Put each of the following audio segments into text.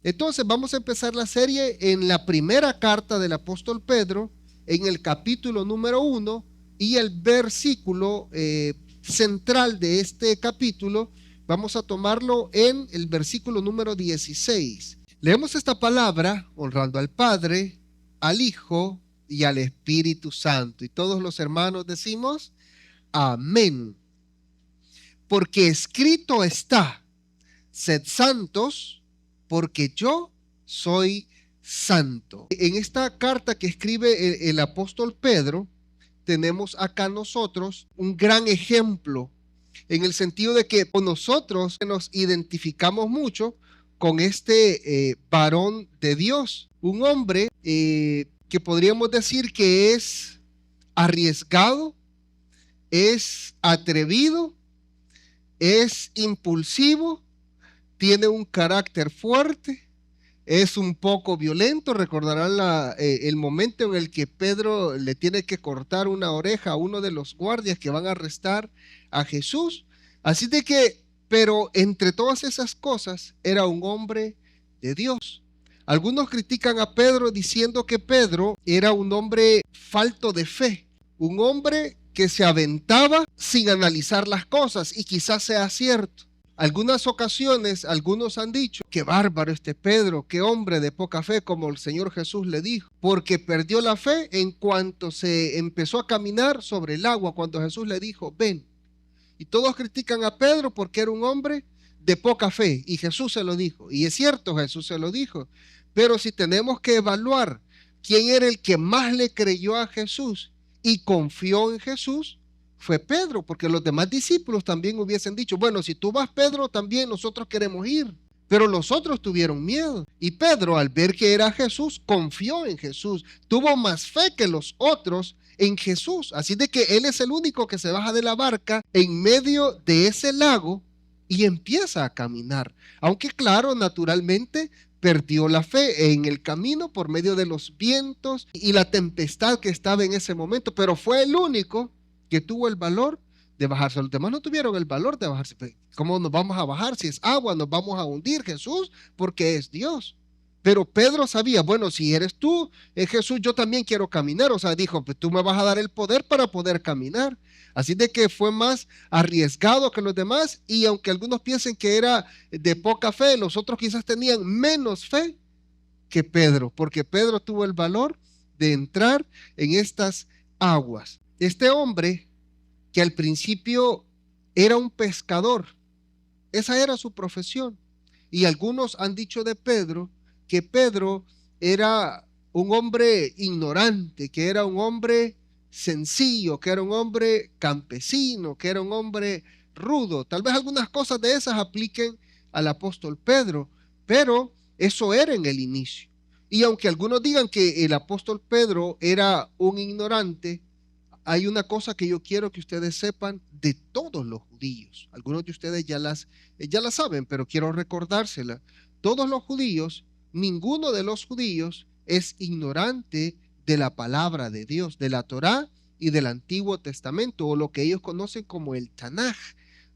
Entonces vamos a empezar la serie en la primera carta del apóstol Pedro, en el capítulo número 1, y el versículo central de este capítulo vamos a tomarlo en el versículo número 16. Leemos esta palabra honrando al Padre, al Hijo y al Espíritu Santo. Y todos los hermanos decimos amén. Porque escrito está: sed santos, porque yo soy santo. En esta carta que escribe el apóstol Pedro, tenemos acá nosotros un gran ejemplo, en el sentido de que nosotros nos identificamos mucho con este varón de Dios, un hombre que podríamos decir que es arriesgado, es atrevido, es impulsivo, tiene un carácter fuerte, es un poco violento. Recordarán el momento en el que Pedro le tiene que cortar una oreja a uno de los guardias que van a arrestar a Jesús. Así de que, pero entre todas esas cosas, era un hombre de Dios. Algunos critican a Pedro diciendo que Pedro era un hombre falto de fe, un hombre que se aventaba sin analizar las cosas, y quizás sea cierto. Algunas ocasiones, algunos han dicho: qué bárbaro este Pedro, qué hombre de poca fe, como el Señor Jesús le dijo, porque perdió la fe en cuanto se empezó a caminar sobre el agua, cuando Jesús le dijo, ven. Y todos critican a Pedro porque era un hombre de poca fe, y Jesús se lo dijo, y es cierto, Jesús se lo dijo. Pero si tenemos que evaluar quién era el que más le creyó a Jesús y confió en Jesús, fue Pedro, porque los demás discípulos también hubiesen dicho, bueno, si tú vas, Pedro, también nosotros queremos ir. Pero los otros tuvieron miedo, y Pedro, al ver que era Jesús, confió en Jesús, tuvo más fe que los otros en Jesús. Así de que él es el único que se baja de la barca en medio de ese lago y empieza a caminar, aunque claro, naturalmente perdió la fe en el camino por medio de los vientos y la tempestad que estaba en ese momento, pero fue el único que tuvo el valor de bajarse. Los demás no tuvieron el valor de bajarse. ¿Cómo nos vamos a bajar? Si es agua, nos vamos a hundir, Jesús, porque es Dios. Pero Pedro sabía, bueno, si eres tú, Jesús, yo también quiero caminar. O sea, dijo, pues tú me vas a dar el poder para poder caminar. Así de que fue más arriesgado que los demás, y aunque algunos piensen que era de poca fe, los otros quizás tenían menos fe que Pedro, porque Pedro tuvo el valor de entrar en estas aguas. Este hombre, que al principio era un pescador, esa era su profesión, y algunos han dicho de Pedro que Pedro era un hombre ignorante, que era un hombre sencillo, que era un hombre campesino, que era un hombre rudo. Tal vez algunas cosas de esas apliquen al apóstol Pedro, pero eso era en el inicio. Y aunque algunos digan que el apóstol Pedro era un ignorante, hay una cosa que yo quiero que ustedes sepan de todos los judíos. Algunos de ustedes ya las saben, pero quiero recordársela. Todos los judíos, ninguno de los judíos es ignorante de la palabra de Dios, de la Torá y del Antiguo Testamento, o lo que ellos conocen como el Tanaj.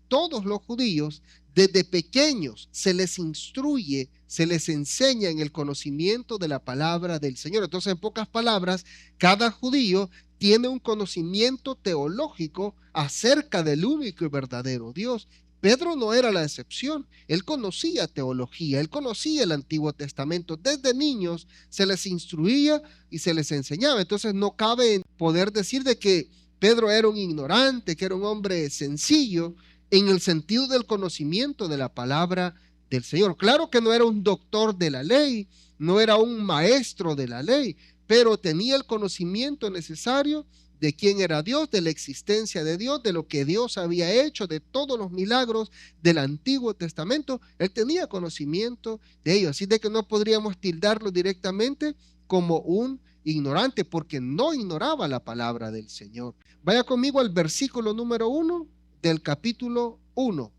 Todos los judíos, desde pequeños, se les instruye, se les enseña en el conocimiento de la palabra del Señor. Entonces, en pocas palabras, cada judío tiene un conocimiento teológico acerca del único y verdadero Dios. Pedro no era la excepción. Él conocía teología, él conocía el Antiguo Testamento. Desde niños se les instruía y se les enseñaba. Entonces no cabe en poder decir de que Pedro era un ignorante, que era un hombre sencillo, en el sentido del conocimiento de la palabra del Señor. Claro que no era un doctor de la ley, no era un maestro de la ley, pero tenía el conocimiento necesario de quién era Dios, de la existencia de Dios, de lo que Dios había hecho, de todos los milagros del Antiguo Testamento. Él tenía conocimiento de ello, así de que no podríamos tildarlo directamente como un ignorante, porque no ignoraba la palabra del Señor. Vaya conmigo al versículo número 1 del capítulo 1,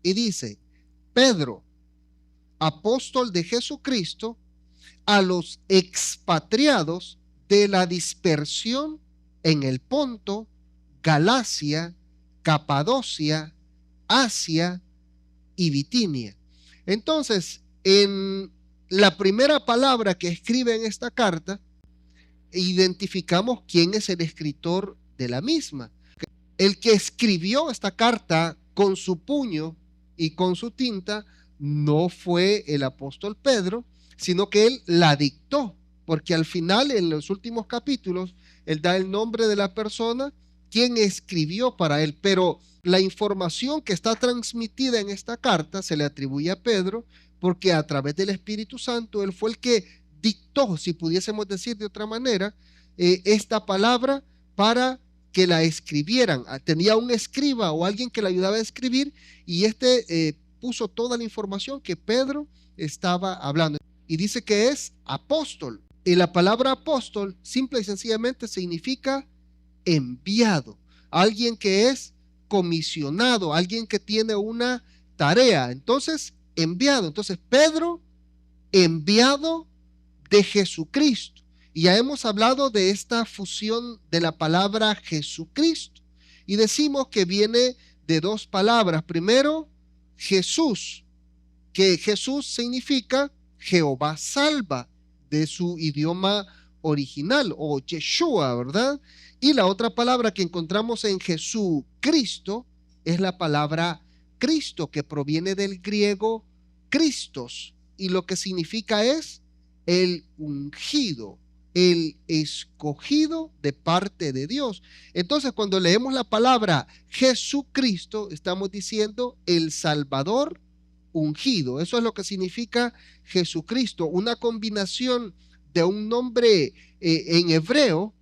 y dice: Pedro, apóstol de Jesucristo, a los expatriados de la dispersión en el Ponto, Galacia, Capadocia, Asia y Bitinia. Entonces, En la primera palabra que escribe en esta carta, identificamos quién es el escritor de la misma. El que escribió esta carta con su puño y con su tinta no fue el apóstol Pedro, sino que él la dictó, porque al final, en los últimos capítulos, él da el nombre de la persona quien escribió para él, pero la información que está transmitida en esta carta se le atribuye a Pedro, porque a través del Espíritu Santo él fue el que dictó, si pudiésemos decir de otra manera, esta palabra para que la escribieran. Tenía un escriba o alguien que le ayudaba a escribir, y puso toda la información que Pedro estaba hablando. Y dice que es apóstol. Y la palabra apóstol simple y sencillamente significa enviado. Alguien que es comisionado, alguien que tiene una tarea. Entonces, enviado. Entonces, Pedro, enviado de Jesucristo. Y ya hemos hablado de esta fusión de la palabra Jesucristo. Y decimos que viene de dos palabras. Primero, Jesús, que Jesús significa Jehová salva, de su idioma original, o Yeshua, ¿verdad? Y la otra palabra que encontramos en Jesucristo es la palabra Cristo, que proviene del griego Christos, y lo que significa es el ungido, el escogido de parte de Dios. Entonces, cuando leemos la palabra Jesucristo, estamos diciendo el Salvador ungido. Eso es lo que significa Jesucristo, una combinación de un nombre en hebreo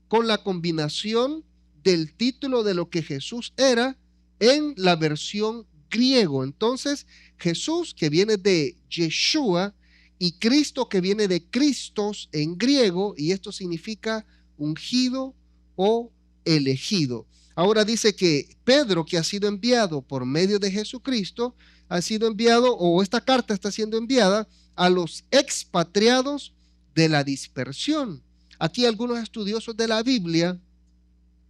con la combinación del título de lo que Jesús era en la versión griego. Entonces, Jesús, que viene de Yeshua, y Cristo, que viene de Christos en griego, y esto significa ungido o elegido. Ahora dice que Pedro, que ha sido enviado por medio de Jesucristo, ha sido enviado, o esta carta está siendo enviada a los expatriados de la dispersión. Aquí algunos estudiosos de la Biblia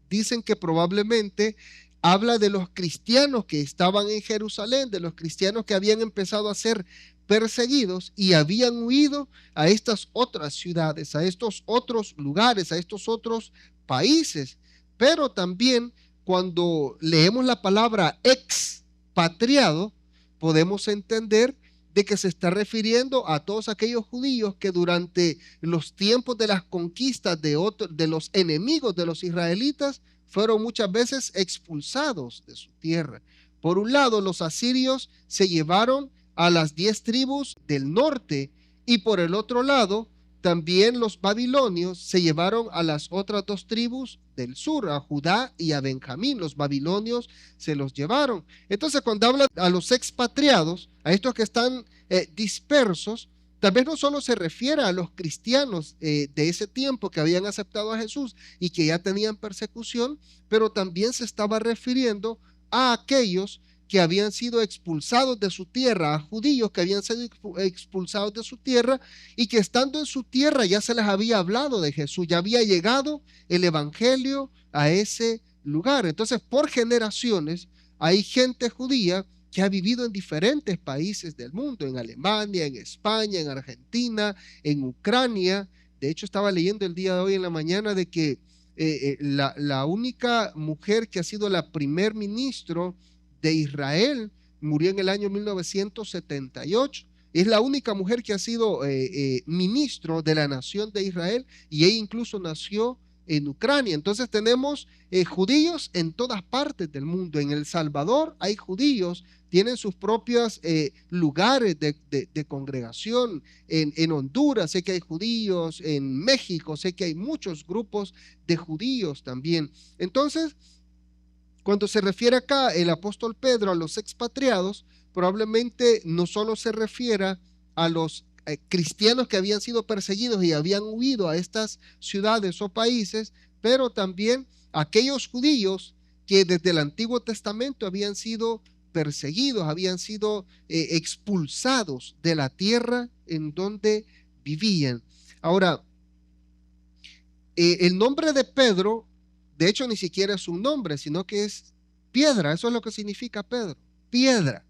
dicen que probablemente habla de los cristianos que estaban en Jerusalén, de los cristianos que habían empezado a ser perseguidos y habían huido a estas otras ciudades, a estos otros lugares, a estos otros países. Pero también cuando leemos la palabra expatriado, podemos entender de que se está refiriendo a todos aquellos judíos que durante los tiempos de las conquistas de los enemigos de los israelitas fueron muchas veces expulsados de su tierra. Por un lado, los asirios se llevaron a las 10 tribus del norte, y por el otro lado, también los babilonios se llevaron a las otras 2 tribus del sur, a Judá y a Benjamín. Los babilonios se los llevaron. Entonces, cuando habla a los expatriados, a estos que están dispersos, tal vez no solo se refiere a los cristianos de ese tiempo que habían aceptado a Jesús y que ya tenían persecución, pero también se estaba refiriendo a aquellos que habían sido expulsados de su tierra, a judíos que habían sido expulsados de su tierra y que estando en su tierra ya se les había hablado de Jesús, ya había llegado el evangelio a ese lugar. Entonces, por generaciones hay gente judía que ha vivido en diferentes países del mundo, en Alemania, en España, en Argentina, en Ucrania. De hecho, estaba leyendo el día de hoy en la mañana de que la única mujer que ha sido la primer ministro de Israel murió en el año 1978. Es la única mujer que ha sido ministro de la nación de Israel, y ella incluso nació en Ucrania. Entonces tenemos judíos en todas partes del mundo. En El Salvador hay judíos, tienen sus propios lugares de congregación. En Honduras sé que hay judíos, en México sé que hay muchos grupos de judíos también. Entonces, cuando se refiere acá el apóstol Pedro a los expatriados, probablemente no solo se refiera a los cristianos que habían sido perseguidos y habían huido a estas ciudades o países, pero también a aquellos judíos que desde el Antiguo Testamento habían sido perseguidos, habían sido expulsados de la tierra en donde vivían. Ahora, el nombre de Pedro, de hecho, ni siquiera es un nombre, sino que es piedra. Eso es lo que significa Pedro, piedra.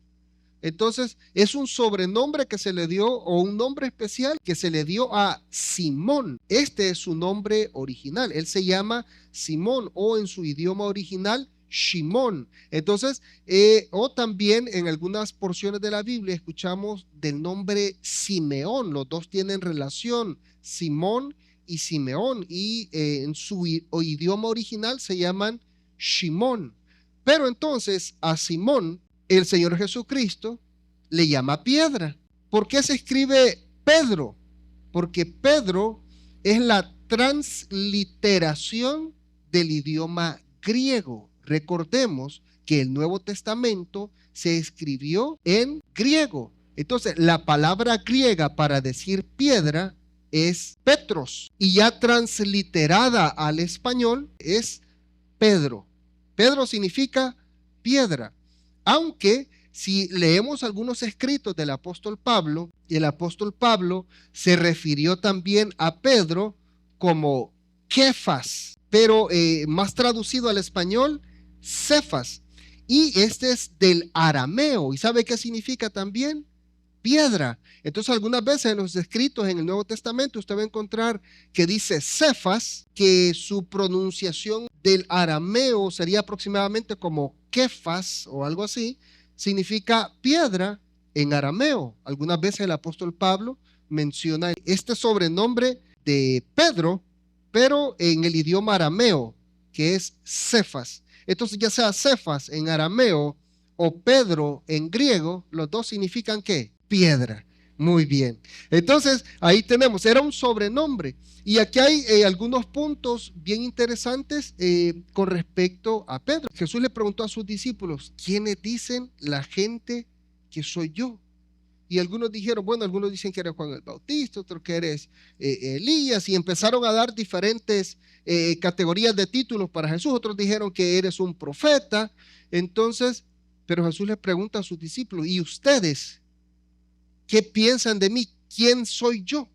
Entonces, es un sobrenombre que se le dio o un nombre especial que se le dio a Simón. Este es su nombre original. Él se llama Simón o en su idioma original, Shimón. Entonces, o también en algunas porciones de la Biblia escuchamos del nombre Simeón. Los dos tienen relación, Simón y Simeón. Y en su idioma original se llaman Shimón. Pero entonces a Simón, el Señor Jesucristo le llama piedra. ¿Por qué se escribe Pedro? Porque Pedro es la transliteración del idioma griego. Recordemos que el Nuevo Testamento se escribió en griego. Entonces, la palabra griega para decir piedra es Petros y ya transliterada al español es Pedro. Pedro significa piedra, aunque si leemos algunos escritos del apóstol Pablo, el apóstol Pablo se refirió también a Pedro como Kefas, pero más traducido al español, Cefas. Y este es del arameo. ¿Y sabe qué significa también? Piedra. Entonces algunas veces en los escritos en el Nuevo Testamento usted va a encontrar que dice Cefas, que su pronunciación del arameo sería aproximadamente como Kefas o algo así, significa piedra en arameo. Algunas veces el apóstol Pablo menciona este sobrenombre de Pedro, pero en el idioma arameo, que es Cefas. Entonces ya sea Cefas en arameo o Pedro en griego, los dos significan ¿qué? Piedra. Muy bien. Entonces, ahí tenemos, era un sobrenombre. Y aquí hay algunos puntos bien interesantes con respecto a Pedro. Jesús le preguntó a sus discípulos, ¿quiénes dicen la gente que soy yo? Y algunos dijeron, bueno, algunos dicen que eres Juan el Bautista, otros que eres Elías, y empezaron a dar diferentes categorías de títulos para Jesús. Otros dijeron que eres un profeta. Entonces, pero Jesús le pregunta a sus discípulos, ¿y ustedes qué piensan de mí? ¿Quién soy yo?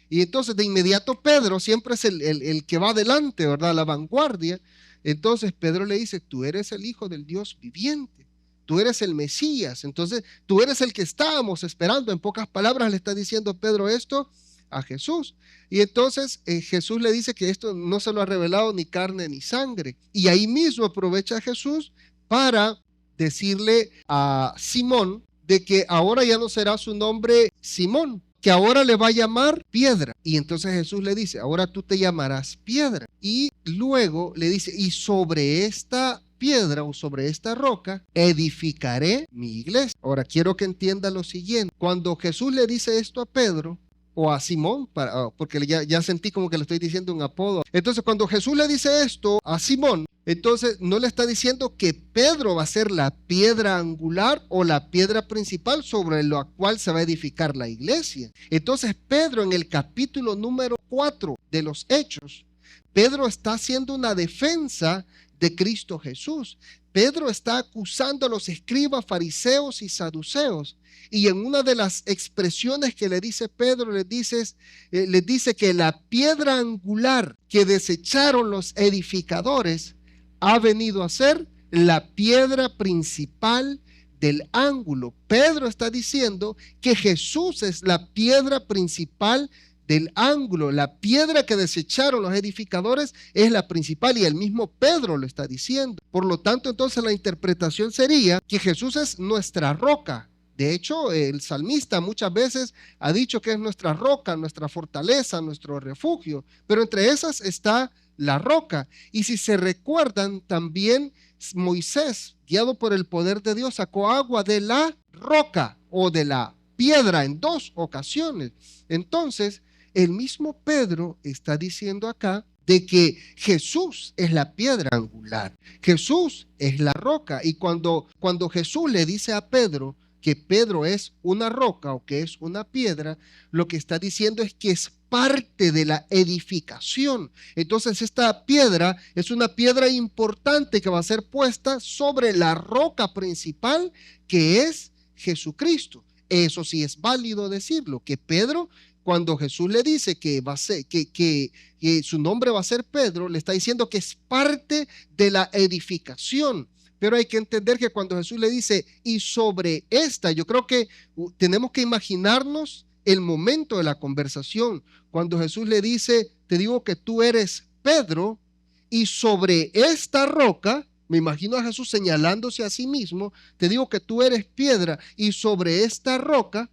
Y entonces de inmediato Pedro siempre es el que va adelante, ¿verdad? La vanguardia. Entonces Pedro le dice, tú eres el Hijo del Dios viviente, tú eres el Mesías, entonces tú eres el que estábamos esperando. En pocas palabras le está diciendo Pedro esto a Jesús. Y entonces Jesús le dice que esto no se lo ha revelado ni carne ni sangre. Y ahí mismo aprovecha Jesús para decirle a Simón de que ahora ya no será su nombre Simón, que ahora le va a llamar piedra. Y entonces Jesús le dice, ahora tú te llamarás piedra. Y luego le dice, y sobre esta piedra o sobre esta roca edificaré mi iglesia. Ahora quiero que entienda lo siguiente. Cuando Jesús le dice esto a Pedro o a Simón, porque ya sentí como que le estoy diciendo un apodo. Entonces cuando Jesús le dice esto a Simón, entonces no le está diciendo que Pedro va a ser la piedra angular o la piedra principal sobre la cual se va a edificar la iglesia. Entonces Pedro en el capítulo número 4 de los Hechos, Pedro está haciendo una defensa de Cristo Jesús. Pedro está acusando a los escribas, fariseos y saduceos. Y en una de las expresiones que le dice Pedro, les dice que la piedra angular que desecharon los edificadores ha venido a ser la piedra principal del ángulo. Pedro está diciendo que Jesús es la piedra principal del ángulo. La piedra que desecharon los edificadores es la principal y el mismo Pedro lo está diciendo. Por lo tanto, entonces la interpretación sería que Jesús es nuestra roca. De hecho, el salmista muchas veces ha dicho que es nuestra roca, nuestra fortaleza, nuestro refugio, pero entre esas está la roca. Y si se recuerdan, también Moisés, guiado por el poder de Dios, sacó agua de la roca o de la piedra en 2 ocasiones. Entonces, el mismo Pedro está diciendo acá de que Jesús es la piedra angular, Jesús es la roca. Y cuando Jesús le dice a Pedro que Pedro es una roca o que es una piedra, lo que está diciendo es que es parte de la edificación. Entonces esta piedra es una piedra importante que va a ser puesta sobre la roca principal, que es Jesucristo. Eso sí es válido decirlo, que Pedro, cuando Jesús le dice que va a ser, que su nombre va a ser Pedro, le está diciendo que es parte de la edificación. Pero hay que entender que cuando Jesús le dice, y sobre esta, yo creo que tenemos que imaginarnos el momento de la conversación. Cuando Jesús le dice, te digo que tú eres Pedro, y sobre esta roca, me imagino a Jesús señalándose a sí mismo, te digo que tú eres piedra, y sobre esta roca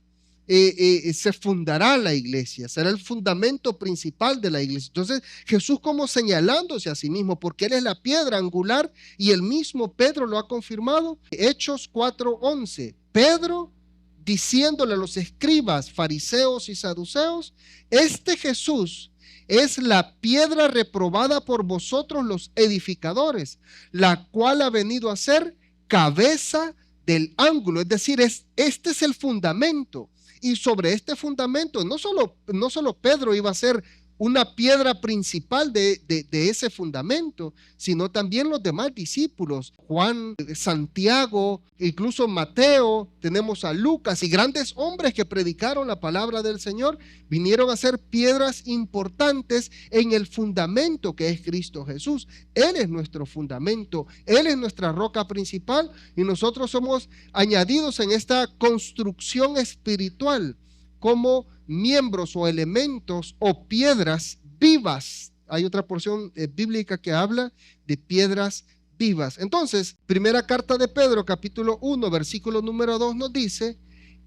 se fundará la iglesia, será el fundamento principal de la iglesia. Entonces Jesús como señalándose a sí mismo, porque Él es la piedra angular, y el mismo Pedro lo ha confirmado. Hechos 4:11, Pedro diciéndole a los escribas, fariseos y saduceos, este Jesús es la piedra reprobada por vosotros los edificadores, la cual ha venido a ser cabeza del ángulo. Es decir, este es el fundamento. Y sobre este fundamento, no solo Pedro iba a ser una piedra principal de ese fundamento, sino también los demás discípulos, Juan, Santiago, incluso Mateo, tenemos a Lucas y grandes hombres que predicaron la palabra del Señor, vinieron a ser piedras importantes en el fundamento que es Cristo Jesús. Él es nuestro fundamento, Él es nuestra roca principal, y nosotros somos añadidos en esta construcción espiritual como miembros o elementos o piedras vivas. Hay otra porción bíblica que habla de piedras vivas. Entonces, primera carta de Pedro, capítulo 1, versículo número 2 nos dice,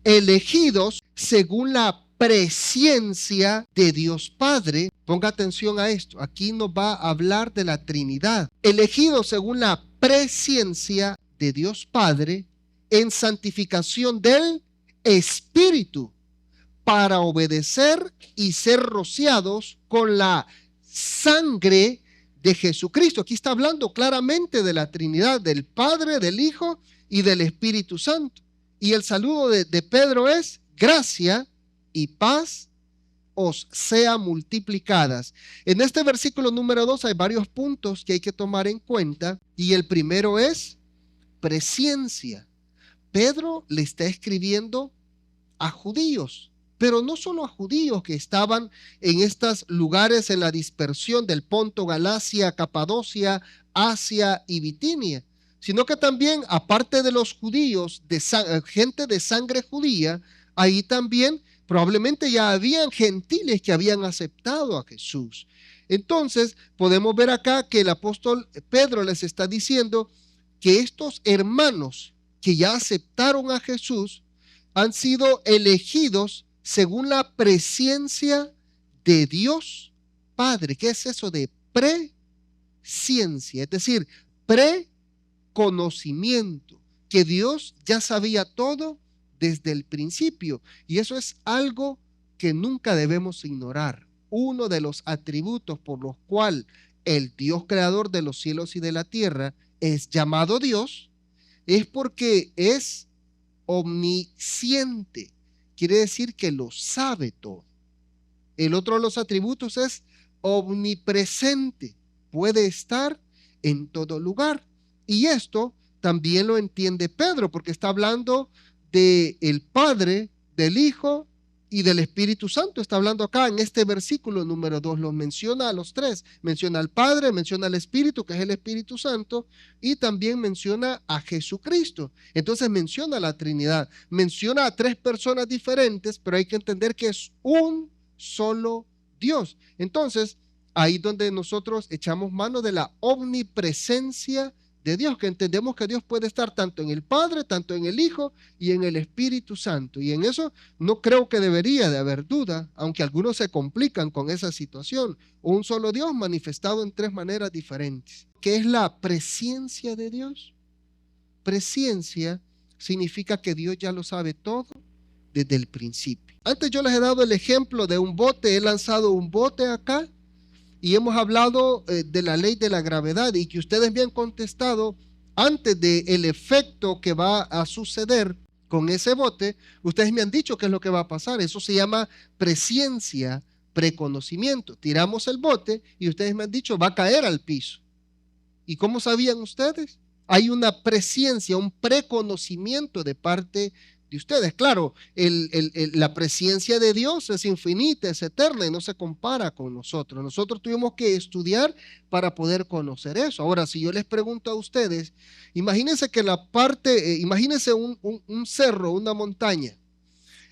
elegidos según la presciencia de Dios Padre. Ponga atención a esto, aquí nos va a hablar de la Trinidad. Elegidos según la presciencia de Dios Padre en santificación del Espíritu, para obedecer y ser rociados con la sangre de Jesucristo. Aquí está hablando claramente de la Trinidad, del Padre, del Hijo y del Espíritu Santo. Y el saludo de Pedro es, gracia y paz os sea multiplicadas. En este versículo número 2 hay varios puntos que hay que tomar en cuenta, y el primero es presciencia. Pedro le está escribiendo a judíos, pero no solo a judíos que estaban en estos lugares en la dispersión del Ponto, Galacia, Capadocia, Asia y Bitinia, sino que también, aparte de los judíos, gente de sangre judía, ahí también probablemente ya habían gentiles que habían aceptado a Jesús. Entonces, podemos ver acá que el apóstol Pedro les está diciendo que estos hermanos que ya aceptaron a Jesús han sido elegidos según la presciencia de Dios Padre. ¿Qué es eso de presciencia? Es decir, preconocimiento, que Dios ya sabía todo desde el principio. Y eso es algo que nunca debemos ignorar. Uno de los atributos por los cuales el Dios creador de los cielos y de la tierra es llamado Dios, es porque es omnisciente. Quiere decir que lo sabe todo. El otro de los atributos es omnipresente. Puede estar en todo lugar. Y esto también lo entiende Pedro, porque está hablando del Padre, del Hijo y del Espíritu Santo. Está hablando acá en este versículo número 2. Los menciona a los tres. Menciona al Padre, menciona al Espíritu, que es el Espíritu Santo, y también menciona a Jesucristo. Entonces menciona la Trinidad. Menciona a tres personas diferentes, pero hay que entender que es un solo Dios. Entonces, ahí donde nosotros echamos mano de la omnipresencia de Dios, que entendemos que Dios puede estar tanto en el Padre, tanto en el Hijo y en el Espíritu Santo. Y en eso no creo que debería de haber duda, aunque algunos se complican con esa situación. Un solo Dios manifestado en tres maneras diferentes. ¿Qué es la presciencia de Dios? Presciencia significa que Dios ya lo sabe todo desde el principio. Antes yo les he dado el ejemplo de un bote. He lanzado un bote acá y hemos hablado de la ley de la gravedad, y que ustedes me han contestado antes del efecto que va a suceder con ese bote. Ustedes me han dicho qué es lo que va a pasar. Eso se llama presciencia, preconocimiento. Tiramos el bote y ustedes me han dicho va a caer al piso. ¿Y cómo sabían ustedes? Hay una presciencia, un preconocimiento de parte de ustedes. Claro, la presencia de Dios es infinita, es eterna y no se compara con nosotros. Nosotros tuvimos que estudiar para poder conocer eso. Ahora, si yo les pregunto a ustedes, imagínense que imagínense un cerro, una montaña.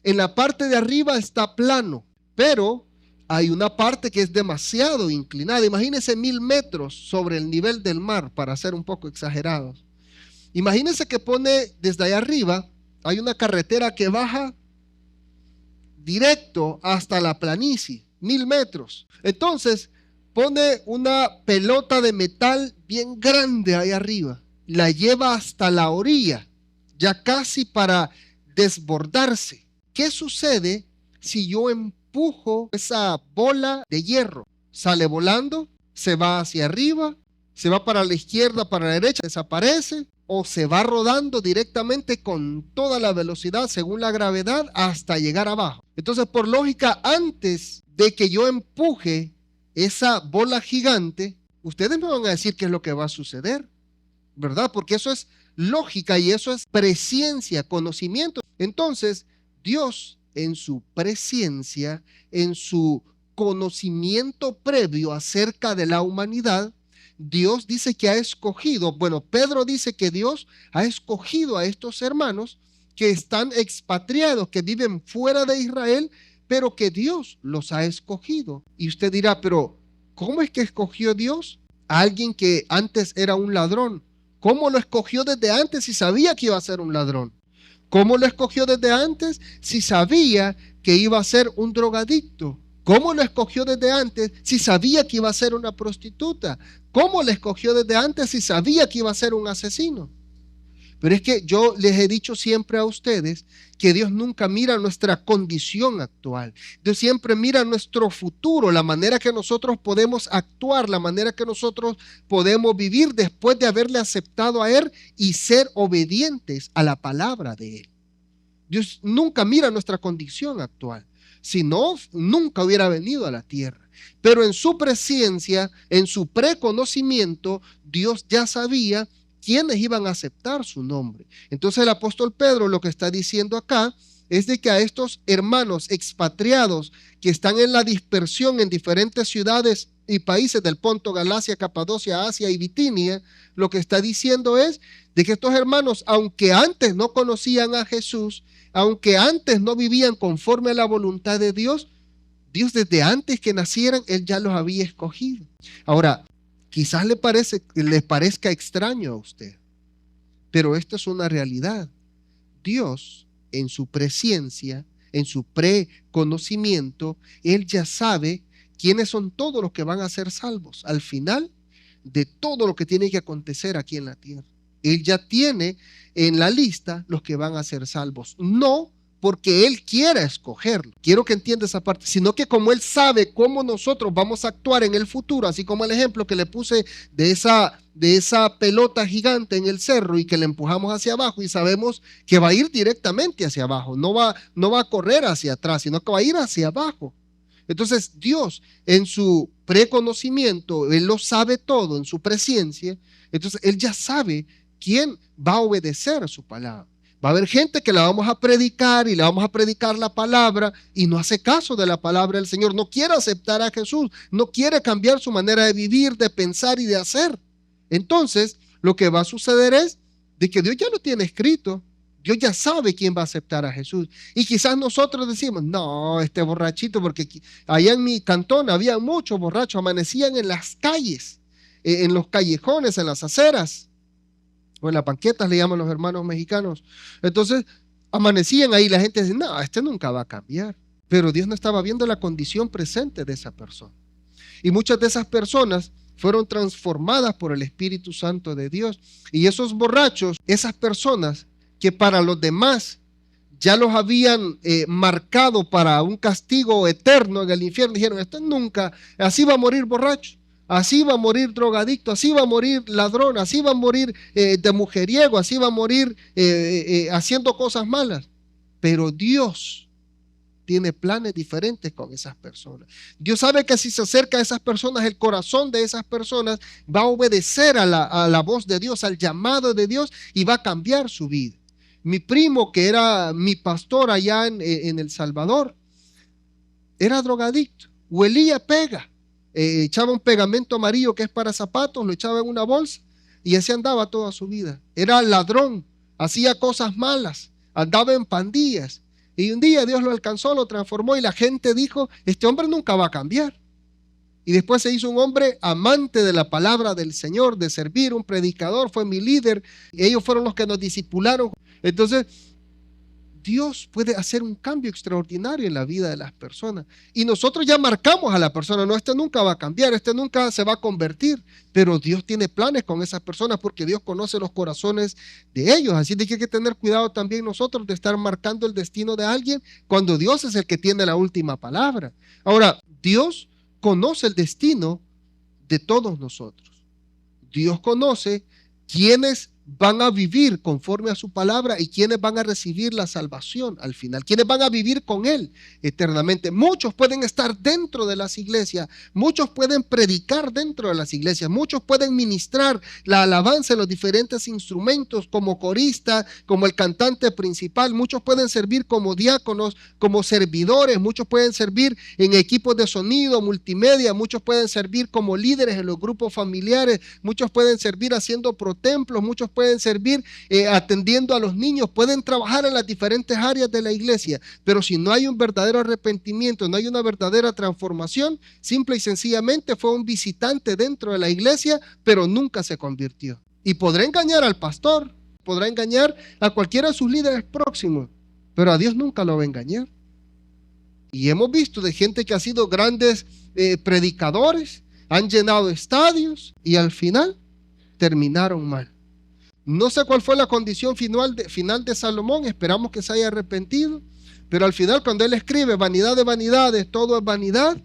En la parte de arriba está plano, pero hay una parte que es demasiado inclinada. Imagínense 1000 metros sobre el nivel del mar, para ser un poco exagerados. Imagínense que pone desde allá arriba, hay una carretera que baja directo hasta la planicie, 1000 metros. Entonces pone una pelota de metal bien grande ahí arriba, la lleva hasta la orilla, ya casi para desbordarse. ¿Qué sucede si yo empujo esa bola de hierro? Sale volando, se va hacia arriba, se va para la izquierda, para la derecha, desaparece, o se va rodando directamente con toda la velocidad según la gravedad hasta llegar abajo. Entonces, por lógica, antes de que yo empuje esa bola gigante, ustedes me van a decir qué es lo que va a suceder, ¿verdad? Porque eso es lógica y eso es presciencia, conocimiento. Entonces, Dios en su presciencia, en su conocimiento previo acerca de la humanidad, Dios dice que ha escogido, Pedro dice que Dios ha escogido a estos hermanos que están expatriados, que viven fuera de Israel, pero que Dios los ha escogido. Y usted dirá, pero ¿cómo es que escogió Dios a alguien que antes era un ladrón? ¿Cómo lo escogió desde antes si sabía que iba a ser un ladrón? ¿Cómo lo escogió desde antes si sabía que iba a ser un drogadicto? ¿Cómo lo escogió desde antes si sabía que iba a ser una prostituta? ¿Cómo lo escogió desde antes si sabía que iba a ser un asesino? Pero es que yo les he dicho siempre a ustedes que Dios nunca mira nuestra condición actual. Dios siempre mira nuestro futuro, la manera que nosotros podemos actuar, la manera que nosotros podemos vivir después de haberle aceptado a Él y ser obedientes a la palabra de Él. Dios nunca mira nuestra condición actual. Si no, nunca hubiera venido a la tierra. Pero en su presencia, en su preconocimiento, Dios ya sabía quiénes iban a aceptar su nombre. Entonces el apóstol Pedro lo que está diciendo acá es de que a estos hermanos expatriados que están en la dispersión en diferentes ciudades y países del Ponto, Galacia, Capadocia, Asia y Bitinia, lo que está diciendo es de que estos hermanos, aunque antes no conocían a Jesús, aunque antes no vivían conforme a la voluntad de Dios, Dios desde antes que nacieran, Él ya los había escogido. Ahora, quizás le parezca extraño a usted, pero esto es una realidad. Dios, en su presciencia, en su preconocimiento, Él ya sabe quiénes son todos los que van a ser salvos al final de todo lo que tiene que acontecer aquí en la tierra. Él ya tiene en la lista los que van a ser salvos. No porque Él quiera escogerlo. Quiero que entienda esa parte. Sino que como Él sabe cómo nosotros vamos a actuar en el futuro, así como el ejemplo que le puse de esa pelota gigante en el cerro y que le empujamos hacia abajo y sabemos que va a ir directamente hacia abajo. No va a correr hacia atrás, sino que va a ir hacia abajo. Entonces Dios en su preconocimiento, Él lo sabe todo en su presencia. Entonces Él ya sabe quién va a obedecer a su palabra. Va a haber gente que la vamos a predicar y le vamos a predicar la palabra y no hace caso de la palabra del Señor. No quiere aceptar a Jesús, no quiere cambiar su manera de vivir, de pensar y de hacer. Entonces, lo que va a suceder es de que Dios ya lo tiene escrito. Dios ya sabe quién va a aceptar a Jesús. Y quizás nosotros decimos, no, este borrachito, porque allá en mi cantón había muchos borrachos, amanecían en las calles, en los callejones, en las aceras. O en las banquetas le llaman los hermanos mexicanos. Entonces amanecían ahí, la gente decía, no, este nunca va a cambiar. Pero Dios no estaba viendo la condición presente de esa persona. Y muchas de esas personas fueron transformadas por el Espíritu Santo de Dios. Y esos borrachos, esas personas que para los demás ya los habían marcado para un castigo eterno en el infierno, dijeron, este nunca, así va a morir borracho. Así va a morir drogadicto, así va a morir ladrón, así va a morir de mujeriego, así va a morir haciendo cosas malas. Pero Dios tiene planes diferentes con esas personas. Dios sabe que si se acerca a esas personas, el corazón de esas personas va a obedecer a la voz de Dios, al llamado de Dios y va a cambiar su vida. Mi primo, que era mi pastor allá en El Salvador, era drogadicto, huelía pega, echaba un pegamento amarillo que es para zapatos, lo echaba en una bolsa y así andaba toda su vida. Era ladrón, hacía cosas malas, andaba en pandillas. Y un día Dios lo alcanzó, lo transformó y la gente dijo, este hombre nunca va a cambiar. Y después se hizo un hombre amante de la palabra del Señor, de servir, un predicador, fue mi líder. Ellos fueron los que nos discipularon. Entonces, Dios puede hacer un cambio extraordinario en la vida de las personas. Y nosotros ya marcamos a la persona, no, este nunca va a cambiar, este nunca se va a convertir. Pero Dios tiene planes con esas personas porque Dios conoce los corazones de ellos. Así que hay que tener cuidado también nosotros de estar marcando el destino de alguien cuando Dios es el que tiene la última palabra. Ahora, Dios conoce el destino de todos nosotros. Dios conoce quiénes van a vivir conforme a su palabra y quienes van a recibir la salvación al final, quienes van a vivir con Él eternamente. Muchos pueden estar dentro de las iglesias, muchos pueden predicar dentro de las iglesias, muchos pueden ministrar la alabanza en los diferentes instrumentos como corista, como el cantante principal, muchos pueden servir como diáconos, como servidores, muchos pueden servir en equipos de sonido, multimedia, muchos pueden servir como líderes en los grupos familiares, muchos pueden servir haciendo protemplos, muchos pueden servir atendiendo a los niños, pueden trabajar en las diferentes áreas de la iglesia, pero si no hay un verdadero arrepentimiento, no hay una verdadera transformación, simple y sencillamente fue un visitante dentro de la iglesia, pero nunca se convirtió. Y podrá engañar al pastor, podrá engañar a cualquiera de sus líderes próximos, pero a Dios nunca lo va a engañar. Y hemos visto de gente que ha sido grandes predicadores, han llenado estadios y al final terminaron mal. No sé cuál fue la condición final de Salomón, esperamos que se haya arrepentido, pero al final cuando él escribe vanidad de vanidades, todo es vanidad,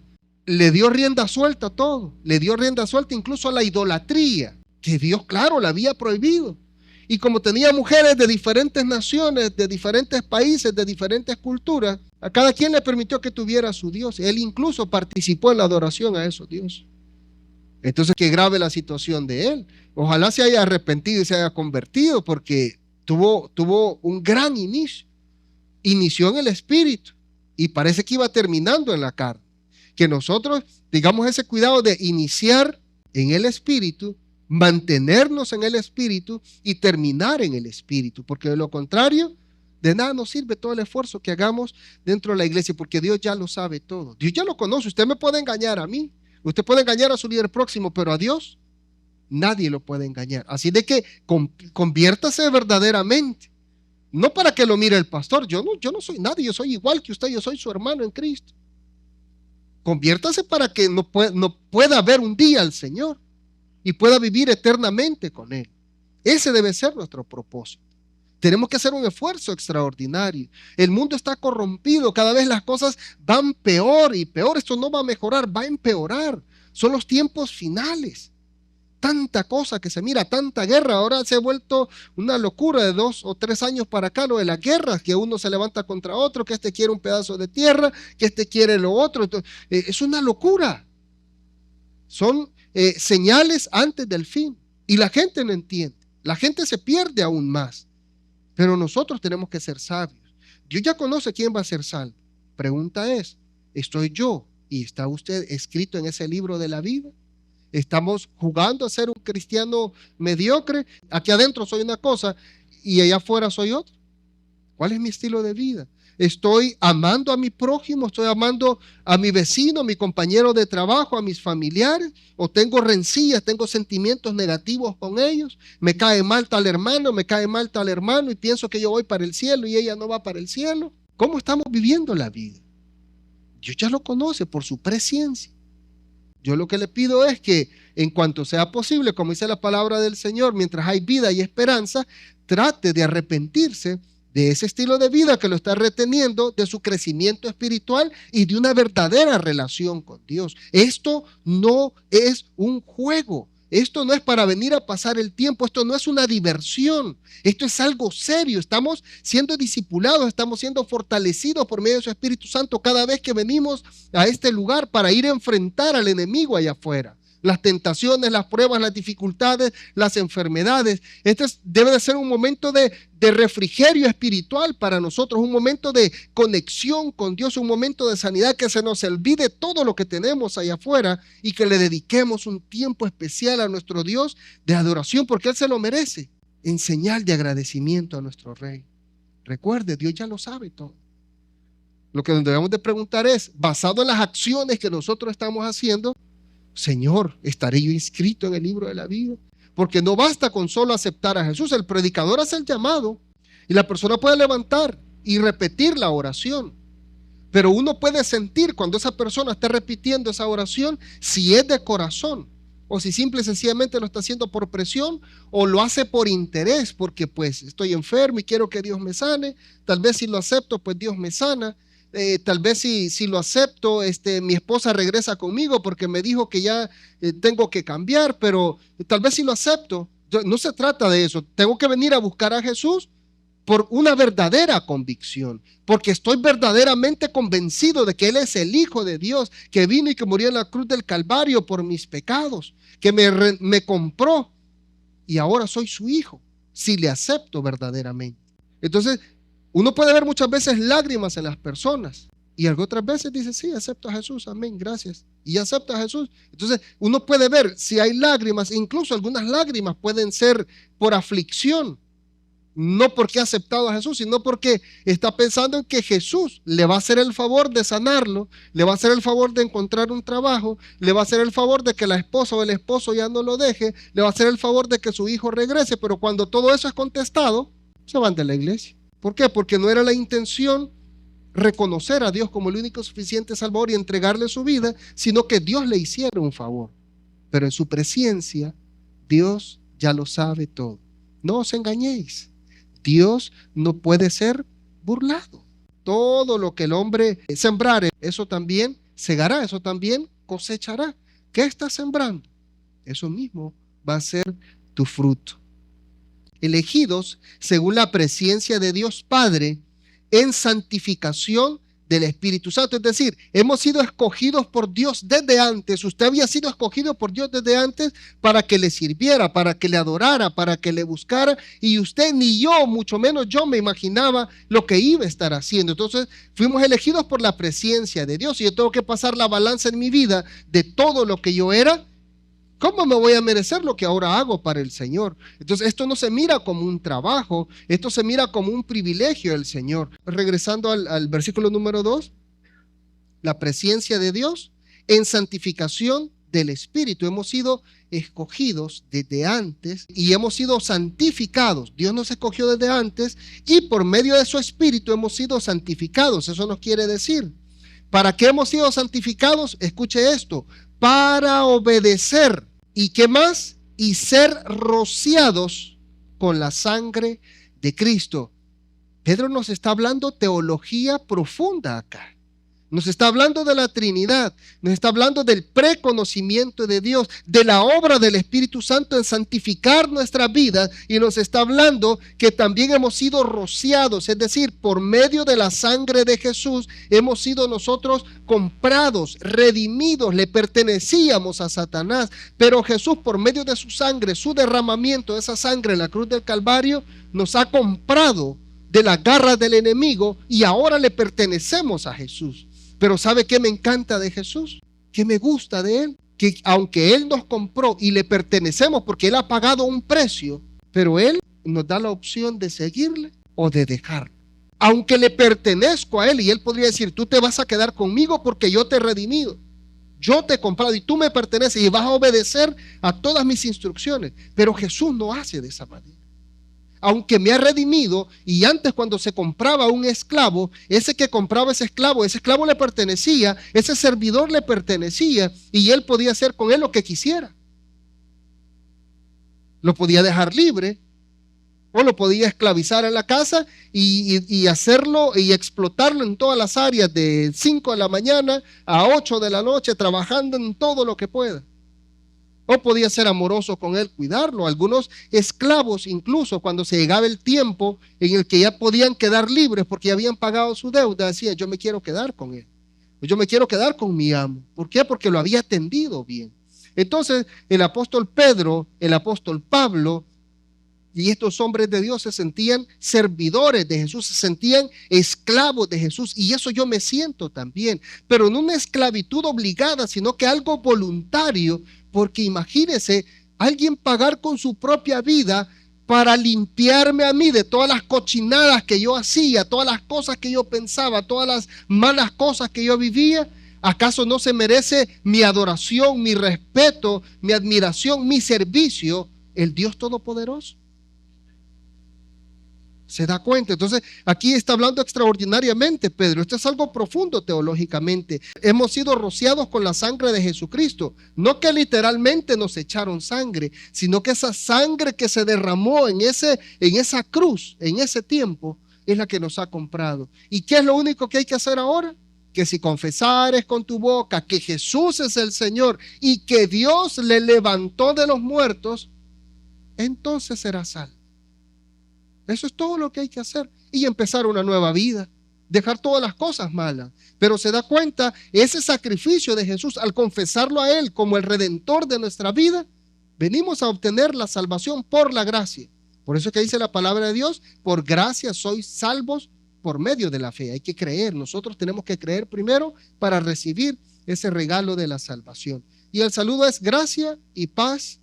le dio rienda suelta a todo, le dio rienda suelta incluso a la idolatría, que Dios, claro, la había prohibido. Y como tenía mujeres de diferentes naciones, de diferentes países, de diferentes culturas, a cada quien le permitió que tuviera su Dios. Él incluso participó en la adoración a esos dioses. Entonces, qué grave la situación de él. Ojalá se haya arrepentido y se haya convertido, porque tuvo un gran inicio. Inició en el espíritu y parece que iba terminando en la carne. Que nosotros tengamos ese cuidado de iniciar en el espíritu, mantenernos en el espíritu y terminar en el espíritu, porque de lo contrario, de nada nos sirve todo el esfuerzo que hagamos dentro de la iglesia, porque Dios ya lo sabe todo. Dios ya lo conoce. Usted me puede engañar a mí. Usted puede engañar a su líder próximo, pero a Dios nadie lo puede engañar. Así de que conviértase verdaderamente. No para que lo mire el pastor. Yo no soy nadie, yo soy igual que usted, yo soy su hermano en Cristo. Conviértase para que no pueda ver un día al Señor y pueda vivir eternamente con Él. Ese debe ser nuestro propósito. Tenemos que hacer un esfuerzo extraordinario. El mundo está corrompido, cada vez las cosas van peor y peor. Esto no va a mejorar, va a empeorar. Son los tiempos finales. Tanta cosa que se mira, tanta guerra. Ahora se ha vuelto una locura de 2 o 3 años para acá, lo de las guerras, que uno se levanta contra otro, que este quiere un pedazo de tierra, que este quiere lo otro. Entonces, es una locura. Son señales antes del fin. Y la gente no entiende. La gente se pierde aún más. Pero nosotros tenemos que ser sabios. Dios ya conoce quién va a ser salvo. Pregunta es, ¿estoy yo y está usted escrito en ese libro de la vida? ¿Estamos jugando a ser un cristiano mediocre? Aquí adentro soy una cosa y allá afuera soy otra. ¿Cuál es mi estilo de vida? ¿Estoy amando a mi prójimo? ¿Estoy amando a mi vecino, a mi compañero de trabajo, a mis familiares? ¿O tengo rencillas, tengo sentimientos negativos con ellos? ¿Me cae mal tal hermano, me cae mal tal hermano y pienso que yo voy para el cielo y ella no va para el cielo? ¿Cómo estamos viviendo la vida? Dios ya lo conoce por su presciencia. Yo lo que le pido es que en cuanto sea posible, como dice la palabra del Señor, mientras hay vida y esperanza, trate de arrepentirse de ese estilo de vida que lo está reteniendo, de su crecimiento espiritual y de una verdadera relación con Dios. Esto no es un juego. Esto no es para venir a pasar el tiempo. Esto no es una diversión. Esto es algo serio. Estamos siendo discipulados, estamos siendo fortalecidos por medio de su Espíritu Santo cada vez que venimos a este lugar para ir a enfrentar al enemigo allá afuera. las tentaciones, las pruebas, las dificultades, las enfermedades. Debe de ser un momento de refrigerio espiritual para nosotros, un momento de conexión con Dios, un momento de sanidad, que se nos olvide todo lo que tenemos allá afuera y que le dediquemos un tiempo especial a nuestro Dios de adoración, porque Él se lo merece, en señal de agradecimiento a nuestro Rey. Recuerde, Dios ya lo sabe todo. Lo que nos debemos de preguntar es, basado en las acciones que nosotros estamos haciendo, Señor, ¿estaré yo inscrito en el libro de la vida? Porque no basta con solo aceptar a Jesús. El predicador hace el llamado y la persona puede levantar y repetir la oración. Pero uno puede sentir cuando esa persona está repitiendo esa oración, si es de corazón o si simple y sencillamente lo está haciendo por presión o lo hace por interés, porque pues estoy enfermo y quiero que Dios me sane. Tal vez si lo acepto, pues Dios me sana. Tal vez si lo acepto, mi esposa regresa conmigo porque me dijo que ya tengo que cambiar, pero tal vez si lo acepto. No se trata de eso. Tengo que venir a buscar a Jesús por una verdadera convicción, porque estoy verdaderamente convencido de que Él es el Hijo de Dios, que vino y que murió en la cruz del Calvario por mis pecados, que me compró y ahora soy su hijo, si le acepto verdaderamente. Entonces, uno puede ver muchas veces lágrimas en las personas y otras veces dice, sí, acepto a Jesús, amén, gracias, y acepta a Jesús. Entonces, uno puede ver si hay lágrimas, incluso algunas lágrimas pueden ser por aflicción, no porque ha aceptado a Jesús, sino porque está pensando en que Jesús le va a hacer el favor de sanarlo, le va a hacer el favor de encontrar un trabajo, le va a hacer el favor de que la esposa o el esposo ya no lo deje, le va a hacer el favor de que su hijo regrese, pero cuando todo eso es contestado, se van de la iglesia. ¿Por qué? Porque no era la intención reconocer a Dios como el único suficiente Salvador y entregarle su vida, sino que Dios le hiciera un favor. Pero en su presencia, Dios ya lo sabe todo. No os engañéis. Dios no puede ser burlado. Todo lo que el hombre sembrare, eso también segará, eso también cosechará. ¿Qué estás sembrando? Eso mismo va a ser tu fruto. Elegidos según la presencia de Dios Padre en santificación del Espíritu Santo. Es decir, hemos sido escogidos por Dios desde antes. Usted había sido escogido por Dios desde antes para que le sirviera, para que le adorara, para que le buscara, y usted ni yo, mucho menos yo, me imaginaba lo que iba a estar haciendo. Entonces fuimos elegidos por la presencia de Dios y yo tengo que pasar la balanza en mi vida de todo lo que yo era. ¿Cómo me voy a merecer lo que ahora hago para el Señor? Entonces esto no se mira como un trabajo, esto se mira como un privilegio del Señor. Regresando al versículo número 2, la presencia de Dios en santificación del Espíritu. Hemos sido escogidos desde antes y hemos sido santificados. Dios nos escogió desde antes y por medio de su Espíritu hemos sido santificados. Eso nos quiere decir, ¿para qué hemos sido santificados? Escuche esto, para obedecer. ¿Y qué más? Y ser rociados con la sangre de Cristo. Pedro nos está hablando teología profunda acá. Nos está hablando de la Trinidad, nos está hablando del preconocimiento de Dios, de la obra del Espíritu Santo en santificar nuestra vida, y nos está hablando que también hemos sido rociados, es decir, por medio de la sangre de Jesús hemos sido nosotros comprados, redimidos. Le pertenecíamos a Satanás, pero Jesús, por medio de su sangre, su derramamiento de esa sangre en la cruz del Calvario, nos ha comprado de las garras del enemigo y ahora le pertenecemos a Jesús. Pero ¿sabe qué me encanta de Jesús? ¿Qué me gusta de Él? Que aunque Él nos compró y le pertenecemos porque Él ha pagado un precio, pero Él nos da la opción de seguirle o de dejarlo. Aunque le pertenezco a Él, y Él podría decir, tú te vas a quedar conmigo porque yo te he redimido, yo te he comprado y tú me perteneces y vas a obedecer a todas mis instrucciones. Pero Jesús no hace de esa manera. Aunque me ha redimido, y antes cuando se compraba un esclavo, ese que compraba ese esclavo le pertenecía, ese servidor le pertenecía, y él podía hacer con él lo que quisiera. Lo podía dejar libre, o lo podía esclavizar en la casa y hacerlo y explotarlo en todas las áreas, de 5 de la mañana a 8 de la noche, trabajando en todo lo que pueda. O podía ser amoroso con él, cuidarlo. Algunos esclavos, incluso cuando se llegaba el tiempo en el que ya podían quedar libres porque ya habían pagado su deuda, decían, yo me quiero quedar con él, yo me quiero quedar con mi amo. ¿Por qué? Porque lo había atendido bien. Entonces el apóstol Pedro, el apóstol Pablo y estos hombres de Dios se sentían servidores de Jesús, se sentían esclavos de Jesús, y eso yo me siento también, pero no una esclavitud obligada, sino que algo voluntario, porque imagínese alguien pagar con su propia vida para limpiarme a mí de todas las cochinadas que yo hacía, todas las cosas que yo pensaba, todas las malas cosas que yo vivía. ¿Acaso no se merece mi adoración, mi respeto, mi admiración, mi servicio, el Dios Todopoderoso? ¿Se da cuenta? Entonces aquí está hablando extraordinariamente Pedro. Esto es algo profundo teológicamente. Hemos sido rociados con la sangre de Jesucristo. No que literalmente nos echaron sangre, sino que esa sangre que se derramó en esa cruz, en ese tiempo, es la que nos ha comprado. ¿Y qué es lo único que hay que hacer ahora? Que si confesares con tu boca que Jesús es el Señor y que Dios le levantó de los muertos, entonces serás salvo. Eso es todo lo que hay que hacer y empezar una nueva vida, dejar todas las cosas malas. Pero se da cuenta, ese sacrificio de Jesús, al confesarlo a Él como el Redentor de nuestra vida, venimos a obtener la salvación por la gracia. Por eso es que dice la palabra de Dios, por gracia sois salvos por medio de la fe. Hay que creer, nosotros tenemos que creer primero para recibir ese regalo de la salvación. Y el saludo es gracia y paz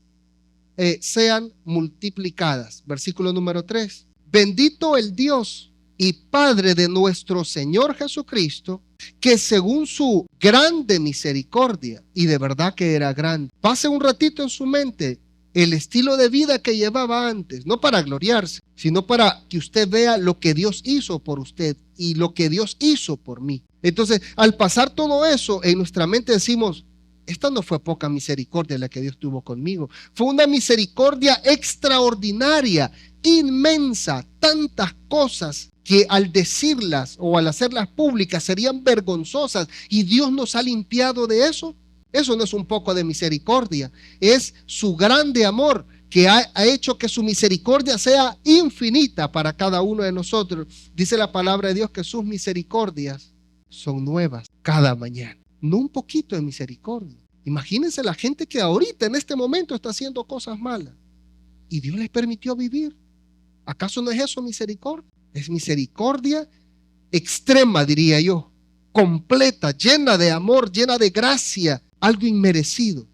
sean multiplicadas. Versículo número 3. Bendito el Dios y Padre de nuestro Señor Jesucristo, que según su grande misericordia, y de verdad que era grande, pase un ratito en su mente el estilo de vida que llevaba antes, no para gloriarse, sino para que usted vea lo que Dios hizo por usted y lo que Dios hizo por mí. Entonces, al pasar todo eso en nuestra mente decimos, esta no fue poca misericordia la que Dios tuvo conmigo, fue una misericordia extraordinaria, inmensa, tantas cosas que al decirlas o al hacerlas públicas serían vergonzosas y Dios nos ha limpiado de eso. Eso no es un poco de misericordia, es su grande amor que ha hecho que su misericordia sea infinita para cada uno de nosotros. Dice la palabra de Dios que sus misericordias son nuevas cada mañana. No un poquito de misericordia. Imagínense la gente que ahorita en este momento está haciendo cosas malas y Dios les permitió vivir. ¿Acaso no es eso misericordia? Es misericordia extrema, diría yo, completa, llena de amor, llena de gracia, algo inmerecido.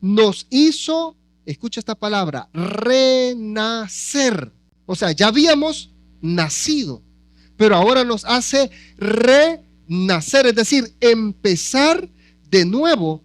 Nos hizo, escucha esta palabra, renacer. O sea, ya habíamos nacido, pero ahora nos hace renacer, es decir, empezar de nuevo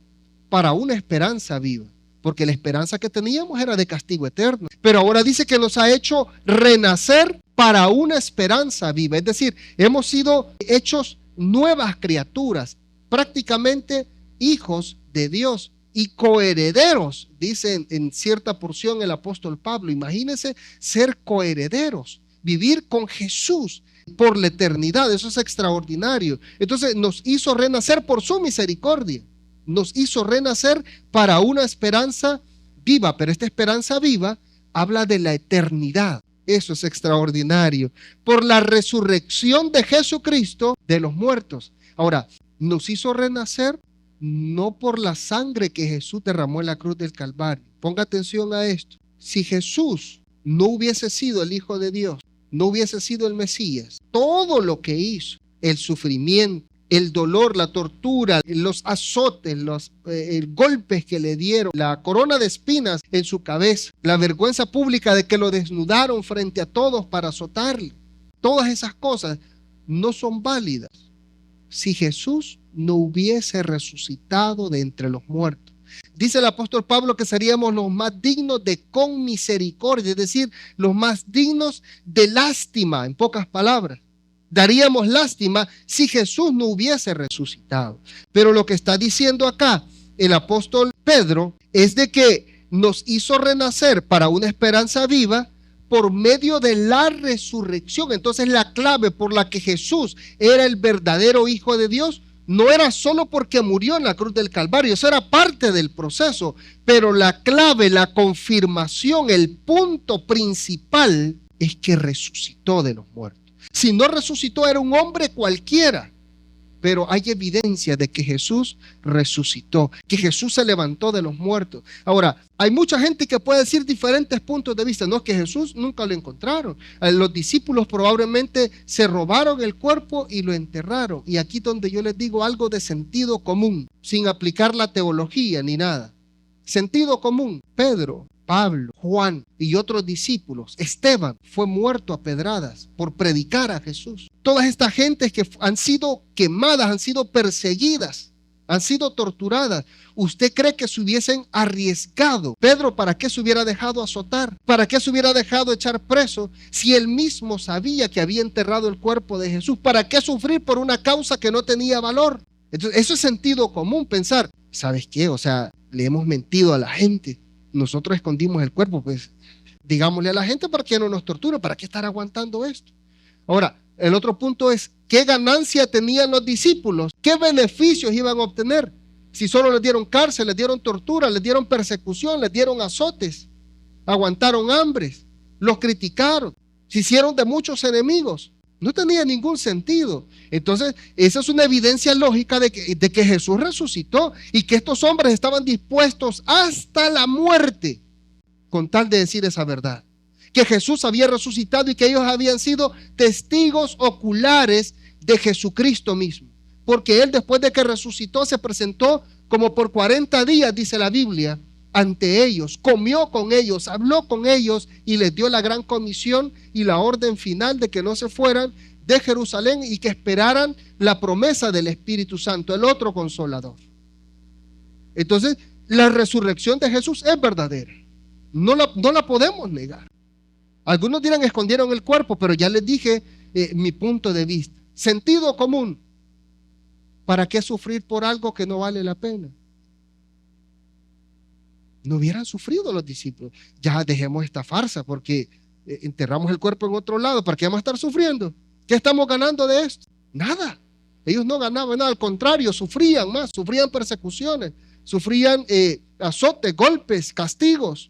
para una esperanza viva. Porque la esperanza que teníamos era de castigo eterno. Pero ahora dice que nos ha hecho renacer para una esperanza viva. Es decir, hemos sido hechos nuevas criaturas, prácticamente hijos de Dios y coherederos, dice en cierta porción el apóstol Pablo. Imagínense ser coherederos, vivir con Jesús por la eternidad. Eso es extraordinario. Entonces nos hizo renacer por su misericordia. Nos hizo renacer para una esperanza viva, pero esta esperanza viva habla de la eternidad. Eso es extraordinario. Por la resurrección de Jesucristo de los muertos. Ahora, nos hizo renacer no por la sangre que Jesús derramó en la cruz del Calvario. Ponga atención a esto. Si Jesús no hubiese sido el Hijo de Dios, no hubiese sido el Mesías, todo lo que hizo, el sufrimiento, el dolor, la tortura, los azotes, los golpes que le dieron, la corona de espinas en su cabeza, la vergüenza pública de que lo desnudaron frente a todos para azotarle. Todas esas cosas no son válidas si Jesús no hubiese resucitado de entre los muertos. Dice el apóstol Pablo que seríamos los más dignos de conmisericordia, es decir, los más dignos de lástima, en pocas palabras. Daríamos lástima si Jesús no hubiese resucitado. Pero lo que está diciendo acá el apóstol Pedro es de que nos hizo renacer para una esperanza viva por medio de la resurrección. Entonces la clave por la que Jesús era el verdadero Hijo de Dios no era solo porque murió en la cruz del Calvario, eso era parte del proceso, pero la clave, la confirmación, el punto principal es que resucitó de los muertos. Si no resucitó, era un hombre cualquiera. pero hay evidencia de que Jesús resucitó, que Jesús se levantó de los muertos. Ahora, hay mucha gente que puede decir diferentes puntos de vista. No, es que Jesús nunca lo encontraron. Los discípulos probablemente se robaron el cuerpo y lo enterraron. Y aquí donde yo les digo algo de sentido común, sin aplicar la teología ni nada. Sentido común. Pedro, Pablo, Juan y otros discípulos, Esteban fue muerto a pedradas por predicar a Jesús. Todas estas gentes que han sido quemadas, han sido perseguidas, han sido torturadas. ¿Usted cree que se hubiesen arriesgado? Pedro, ¿para qué se hubiera dejado azotar? ¿Para qué se hubiera dejado echar preso si él mismo sabía que había enterrado el cuerpo de Jesús? ¿Para qué sufrir por una causa que no tenía valor? Entonces, eso es sentido común, pensar, ¿sabes qué? O sea, le hemos mentido a la gente. Nosotros escondimos el cuerpo, pues digámosle a la gente para que no nos torture, ¿para qué estar aguantando esto? Ahora, el otro punto es, ¿qué ganancia tenían los discípulos? ¿Qué beneficios iban a obtener? Si solo les dieron cárcel, les dieron tortura, les dieron persecución, les dieron azotes, aguantaron hambres, los criticaron, se hicieron de muchos enemigos. No tenía ningún sentido. Entonces, esa es una evidencia lógica de que Jesús resucitó y que estos hombres estaban dispuestos hasta la muerte con tal de decir esa verdad. Que Jesús había resucitado y que ellos habían sido testigos oculares de Jesucristo mismo. Porque Él, después de que resucitó, se presentó como por 40 días, dice la Biblia, ante ellos, comió con ellos, habló con ellos y les dio la gran comisión y la orden final de que no se fueran de Jerusalén y que esperaran la promesa del Espíritu Santo, el otro consolador. Entonces, la resurrección de Jesús es verdadera. No la podemos negar. Algunos dirán, escondieron el cuerpo, pero ya les dije mi punto de vista. Sentido común. ¿Para qué sufrir por algo que no vale la pena? No hubieran sufrido los discípulos. Ya dejemos esta farsa porque enterramos el cuerpo en otro lado. ¿Para qué vamos a estar sufriendo? ¿Qué estamos ganando de esto? Nada. Ellos no ganaban nada, al contrario, sufrían más, sufrían persecuciones, sufrían azotes, golpes, castigos.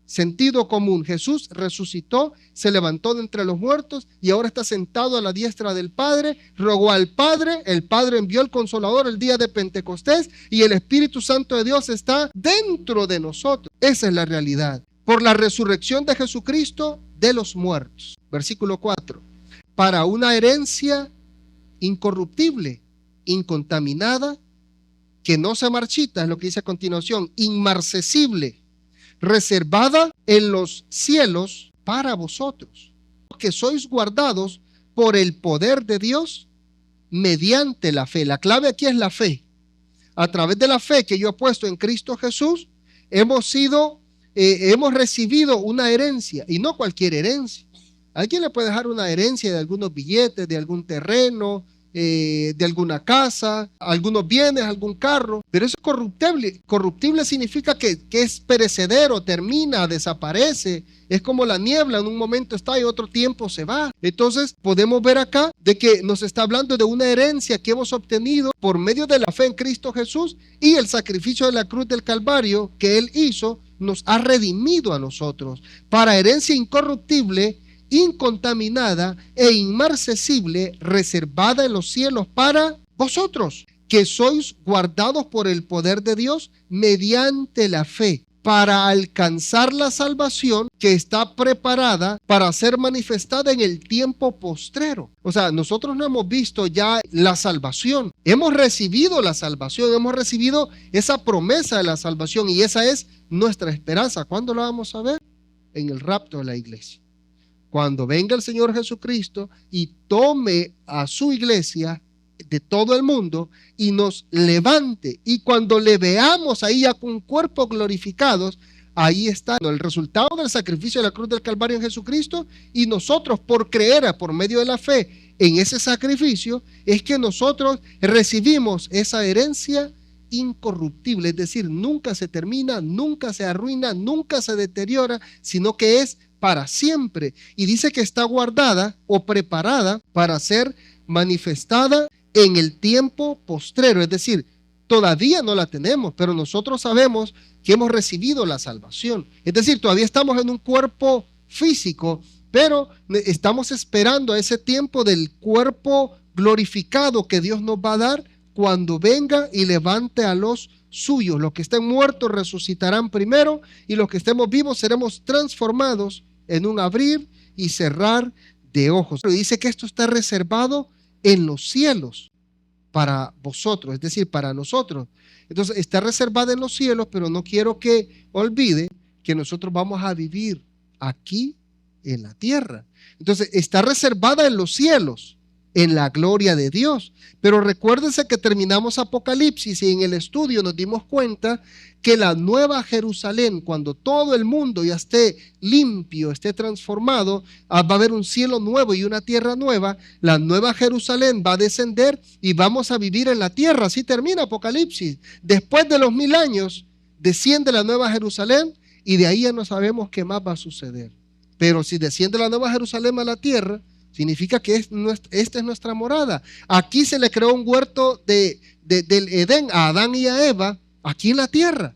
Sentido común. Jesús resucitó, se levantó de entre los muertos y ahora está sentado a la diestra del Padre. Rogó al Padre, el Padre envió el Consolador el día de Pentecostés y el Espíritu Santo de Dios está dentro de nosotros. Esa es la realidad. Por la resurrección de Jesucristo de los muertos. Versículo 4. Para una herencia incorruptible, incontaminada, que no se marchita, es lo que dice a continuación, inmarcesible, reservada en los cielos para vosotros, que sois guardados por el poder de Dios mediante la fe. La clave aquí es la fe. A través de la fe que yo he puesto en Cristo Jesús, hemos recibido una herencia, y no cualquier herencia. Alguien le puede dejar una herencia de algunos billetes, de algún terreno, de alguna casa, algunos bienes, algún carro, pero eso es corruptible. Corruptible significa que es perecedero, termina, desaparece, es como la niebla, en un momento está y otro tiempo se va. Entonces podemos ver acá de que nos está hablando de una herencia que hemos obtenido por medio de la fe en Cristo Jesús y el sacrificio de la cruz del Calvario que Él hizo, nos ha redimido a nosotros para herencia incorruptible, incontaminada e inmarcesible, reservada en los cielos para vosotros, que sois guardados por el poder de Dios mediante la fe, para alcanzar la salvación que está preparada para ser manifestada en el tiempo postrero. O sea, nosotros no hemos visto ya la salvación, hemos recibido la salvación, hemos recibido esa promesa de la salvación y esa es nuestra esperanza. ¿Cuándo la vamos a ver? En el rapto de la iglesia. Cuando venga el Señor Jesucristo y tome a su iglesia de todo el mundo y nos levante, y cuando le veamos ahí ya con cuerpos glorificados, ahí está el resultado del sacrificio de la cruz del Calvario en Jesucristo, y nosotros por creer por medio de la fe en ese sacrificio es que nosotros recibimos esa herencia incorruptible, es decir, nunca se termina, nunca se arruina, nunca se deteriora, sino que es para siempre, y dice que está guardada o preparada para ser manifestada en el tiempo postrero, es decir, todavía no la tenemos, pero nosotros sabemos que hemos recibido la salvación, es decir, todavía estamos en un cuerpo físico, pero estamos esperando a ese tiempo del cuerpo glorificado que Dios nos va a dar cuando venga y levante a los suyos. Los que estén muertos resucitarán primero, y los que estemos vivos seremos transformados en un abrir y cerrar de ojos. Pero dice que esto está reservado en los cielos para vosotros, es decir, para nosotros. Entonces está reservado en los cielos, pero no quiero que olvide que nosotros vamos a vivir aquí en la tierra. Entonces está reservada en los cielos, en la gloria de Dios. Pero recuérdense que terminamos Apocalipsis y en el estudio nos dimos cuenta que la nueva Jerusalén, cuando todo el mundo ya esté limpio, esté transformado, va a haber un cielo nuevo y una tierra nueva. La nueva Jerusalén va a descender y vamos a vivir en la tierra. Así termina Apocalipsis. Después de los 1000 años desciende la nueva Jerusalén y de ahí ya no sabemos qué más va a suceder. Pero si desciende la nueva Jerusalén a la tierra, significa que esta es nuestra morada. Aquí se le creó un huerto del Edén a Adán y a Eva, aquí en la tierra.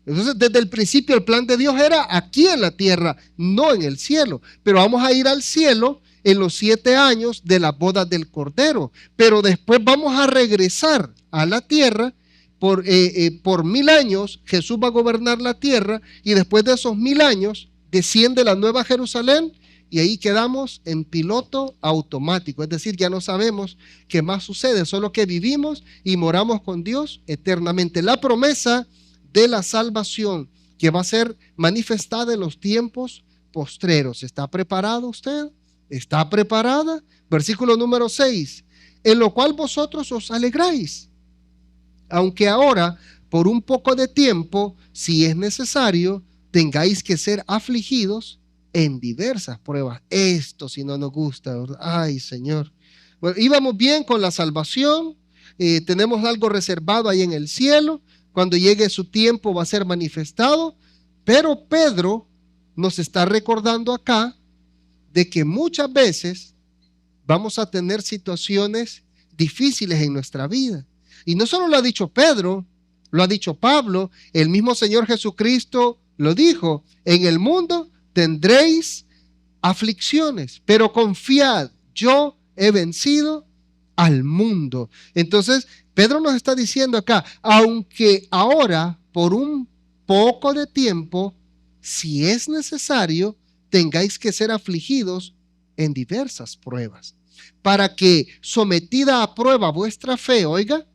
Entonces, desde el principio el plan de Dios era aquí en la tierra, no en el cielo. Pero vamos a ir al cielo en los 7 años de las bodas del Cordero. Pero después vamos a regresar a la tierra por 1000 años. Jesús va a gobernar la tierra y después de esos 1000 años desciende la nueva Jerusalén. Y ahí quedamos en piloto automático, es decir, ya no sabemos qué más sucede, solo que vivimos y moramos con Dios eternamente. La promesa de la salvación que va a ser manifestada en los tiempos postreros. ¿Está preparado usted? ¿Está preparada? Versículo número 6. En lo cual vosotros os alegráis, aunque ahora, por un poco de tiempo, si es necesario, tengáis que ser afligidos en diversas pruebas. Esto si no nos gusta, ¿verdad? Ay, Señor. Bueno, íbamos bien con la salvación, tenemos algo reservado ahí en el cielo, cuando llegue su tiempo va a ser manifestado, pero Pedro nos está recordando acá de que muchas veces vamos a tener situaciones difíciles en nuestra vida. Y no solo lo ha dicho Pedro, lo ha dicho Pablo, el mismo Señor Jesucristo lo dijo: en el mundo tendréis aflicciones, pero confiad, yo he vencido al mundo. Entonces, Pedro nos está diciendo acá, aunque ahora, por un poco de tiempo, si es necesario, tengáis que ser afligidos en diversas pruebas, para que, sometida a prueba vuestra fe, oiga,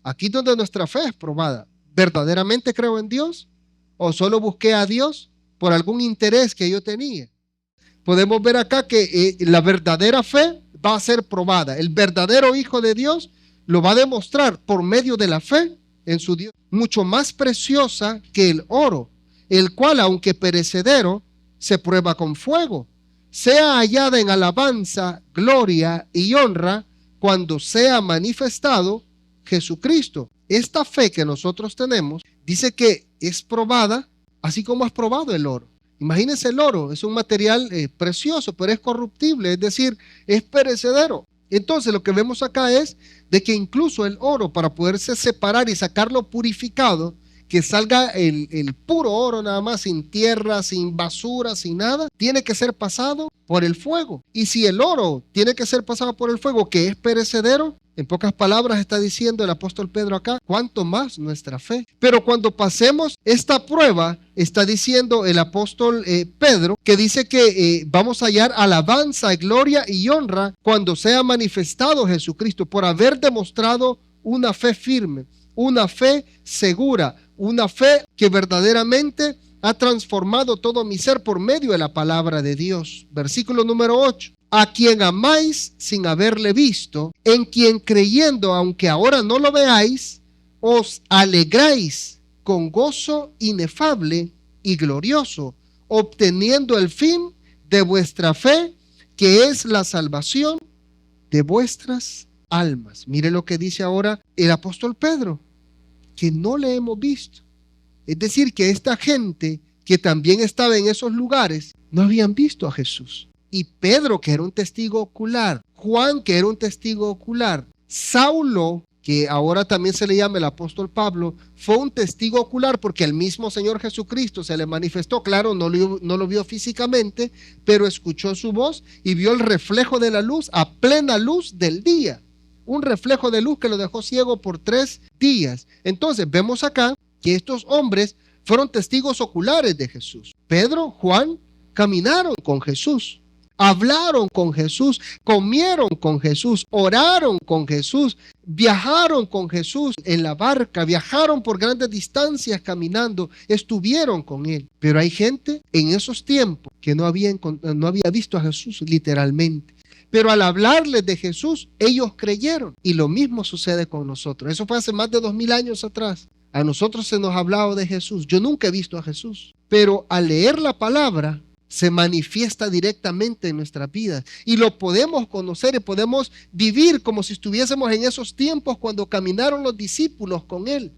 aquí donde nuestra fe es probada, ¿verdaderamente creo en Dios? ¿O solo busqué a Dios por algún interés que yo tenía? Podemos ver acá que la verdadera fe va a ser probada. El verdadero Hijo de Dios lo va a demostrar por medio de la fe en su Dios, mucho más preciosa que el oro, el cual, aunque perecedero, se prueba con fuego, sea hallada en alabanza, gloria y honra cuando sea manifestado Jesucristo. Esta fe que nosotros tenemos dice que es probada así como es probado el oro. Imagínense, el oro es un material precioso, pero es corruptible, es decir, es perecedero. Entonces lo que vemos acá es de que incluso el oro, para poderse separar y sacarlo purificado, que salga el puro oro nada más, sin tierra, sin basura, sin nada, tiene que ser pasado por el fuego. Y si el oro tiene que ser pasado por el fuego, que es perecedero, en pocas palabras está diciendo el apóstol Pedro acá, ¿cuánto más nuestra fe? Pero cuando pasemos esta prueba, está diciendo el apóstol Pedro, que dice que vamos a hallar alabanza, gloria y honra cuando sea manifestado Jesucristo, por haber demostrado una fe firme, una fe segura, una fe que verdaderamente ha transformado todo mi ser por medio de la palabra de Dios. Versículo número 8. A quien amáis sin haberle visto, en quien creyendo, aunque ahora no lo veáis, os alegráis con gozo inefable y glorioso, obteniendo el fin de vuestra fe, que es la salvación de vuestras almas. Mire lo que dice ahora el apóstol Pedro, que no le hemos visto. Es decir, que esta gente que también estaba en esos lugares no habían visto a Jesús. Y Pedro, que era un testigo ocular, Juan, que era un testigo ocular, Saulo, que ahora también se le llama el apóstol Pablo, fue un testigo ocular porque el mismo Señor Jesucristo se le manifestó. Claro, no lo vio físicamente, pero escuchó su voz y vio el reflejo de la luz a plena luz del día. un reflejo de luz que lo dejó ciego por 3 días. Entonces vemos acá que estos hombres fueron testigos oculares de Jesús. Pedro, Juan, caminaron con Jesús, hablaron con Jesús, comieron con Jesús, oraron con Jesús, viajaron con Jesús en la barca, viajaron por grandes distancias caminando, estuvieron con Él. Pero hay gente en esos tiempos que no había visto a Jesús literalmente. Pero al hablarles de Jesús, ellos creyeron. Y lo mismo sucede con nosotros. Eso fue hace más de 2000 años atrás. A nosotros se nos ha hablado de Jesús. Yo nunca he visto a Jesús. Pero al leer la palabra, se manifiesta directamente en nuestras vidas. Y lo podemos conocer y podemos vivir como si estuviésemos en esos tiempos cuando caminaron los discípulos con Él.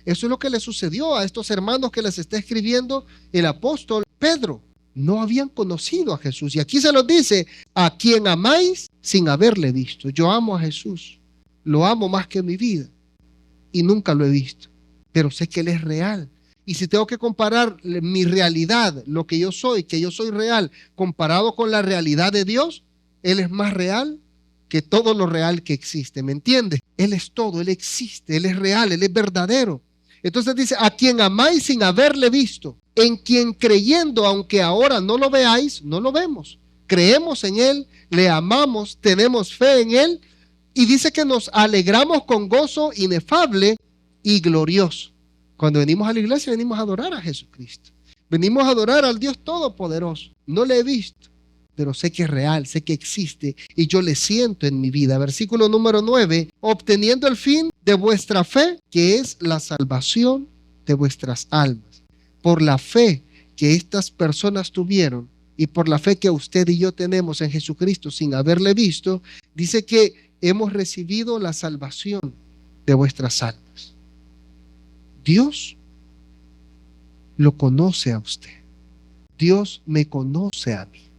Eso es lo que le sucedió a estos hermanos que les está escribiendo el apóstol Pedro. No habían conocido a Jesús. Y aquí se los dice: a quien amáis sin haberle visto. Yo amo a Jesús. Lo amo más que mi vida. Y nunca lo he visto. Pero sé que Él es real. Y si tengo que comparar mi realidad, lo que yo soy, que yo soy real, comparado con la realidad de Dios, Él es más real que todo lo real que existe. ¿Me entiendes? Él es todo, Él existe, Él es real, Él es verdadero. Entonces dice: a quien amáis sin haberle visto, en quien creyendo, aunque ahora no lo veáis, no lo vemos. Creemos en Él, le amamos, tenemos fe en Él, y dice que nos alegramos con gozo inefable y glorioso. Cuando venimos a la iglesia, venimos a adorar a Jesucristo. Venimos a adorar al Dios Todopoderoso. No le he visto, pero sé que es real, sé que existe y yo le siento en mi vida. Versículo número 9, obteniendo el fin de vuestra fe, que es la salvación de vuestras almas. Por la fe que estas personas tuvieron y por la fe que usted y yo tenemos en Jesucristo sin haberle visto, dice que hemos recibido la salvación de vuestras almas. Dios lo conoce a usted. Dios me conoce a mí.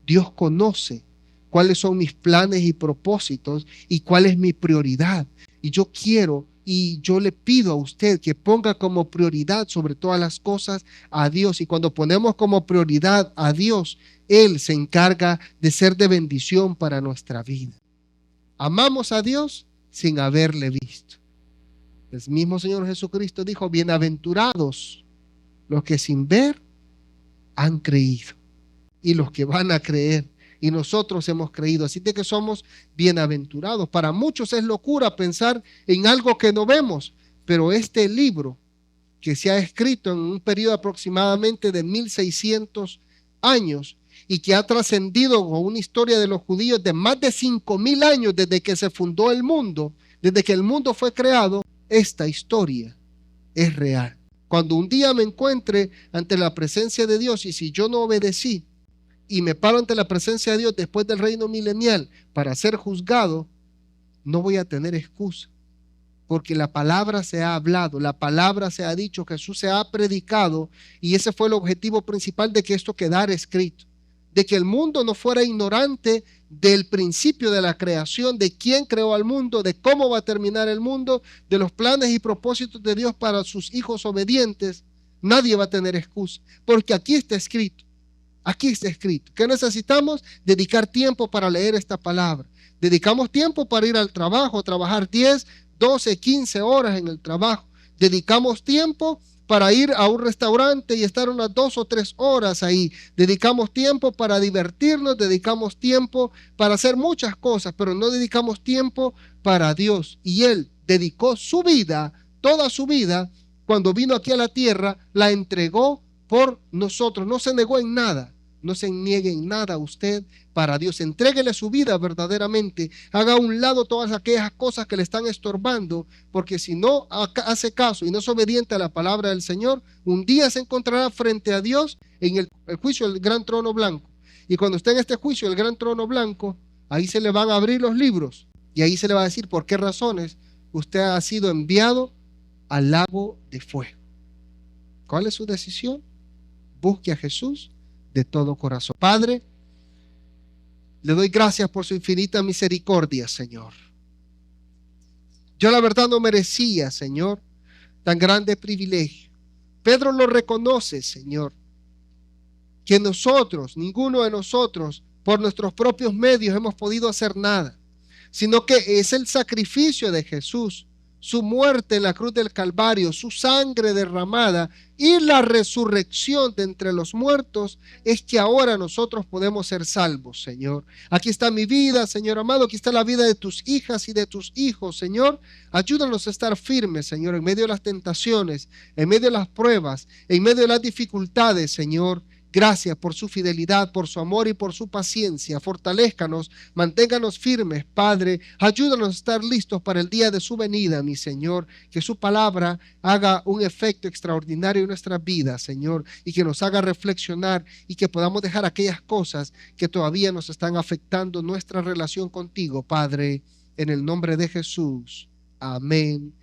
Dios conoce cuáles son mis planes y propósitos y cuál es mi prioridad. Y yo quiero y yo le pido a usted que ponga como prioridad sobre todas las cosas a Dios. Y cuando ponemos como prioridad a Dios, Él se encarga de ser de bendición para nuestra vida. Amamos a Dios sin haberle visto. El mismo Señor Jesucristo dijo: bienaventurados los que sin ver han creído y los que van a creer. Y nosotros hemos creído, así de que somos bienaventurados. Para muchos es locura pensar en algo que no vemos, pero este libro que se ha escrito en un periodo aproximadamente de 1600 años y que ha trascendido con una historia de los judíos de más de 5000 años desde que se fundó el mundo, desde que el mundo fue creado, esta historia es real. Cuando un día me encuentre ante la presencia de Dios y si yo no obedecí y me paro ante la presencia de Dios después del reino milenial para ser juzgado, no voy a tener excusa, porque la palabra se ha hablado, la palabra se ha dicho, Jesús se ha predicado y ese fue el objetivo principal de que esto quedara escrito, de que el mundo no fuera ignorante del principio de la creación, de quién creó al mundo, de cómo va a terminar el mundo, de los planes y propósitos de Dios para sus hijos obedientes. Nadie va a tener excusa, porque aquí está escrito. Aquí está escrito. ¿Qué necesitamos? Dedicar tiempo para leer esta palabra. Dedicamos tiempo para ir al trabajo, trabajar 10, 12, 15 horas en el trabajo. Dedicamos tiempo para ir a un restaurante y estar unas 2 o 3 horas ahí. Dedicamos tiempo para divertirnos, dedicamos tiempo para hacer muchas cosas, pero no dedicamos tiempo para Dios. Y Él dedicó su vida, toda su vida, cuando vino aquí a la tierra, la entregó por nosotros. No se negó en nada. No se niegue en nada usted para Dios. Entréguele su vida verdaderamente. Haga a un lado todas aquellas cosas que le están estorbando, porque si no hace caso y no es obediente a la palabra del Señor, un día se encontrará frente a Dios en el juicio del gran trono blanco. Y cuando esté en este juicio del gran trono blanco, ahí se le van a abrir los libros y ahí se le va a decir por qué razones usted ha sido enviado al lago de fuego. ¿Cuál es su decisión? Busque a Jesús de todo corazón. Padre, le doy gracias por su infinita misericordia, Señor. Yo la verdad no merecía, Señor, tan grande privilegio. Pedro lo reconoce, Señor, que nosotros, ninguno de nosotros, por nuestros propios medios hemos podido hacer nada. sino que es el sacrificio de Jesús, su muerte en la cruz del Calvario, su sangre derramada y la resurrección de entre los muertos, es que ahora nosotros podemos ser salvos, Señor. Aquí está mi vida, Señor amado, aquí está la vida de tus hijas y de tus hijos, Señor. Ayúdanos a estar firmes, Señor, en medio de las tentaciones, en medio de las pruebas, en medio de las dificultades, Señor. Gracias por su fidelidad, por su amor y por su paciencia. Fortalézcanos, manténganos firmes, Padre. Ayúdanos a estar listos para el día de su venida, mi Señor. Que su palabra haga un efecto extraordinario en nuestras vidas, Señor, y que nos haga reflexionar y que podamos dejar aquellas cosas que todavía nos están afectando nuestra relación contigo, Padre, en el nombre de Jesús. Amén.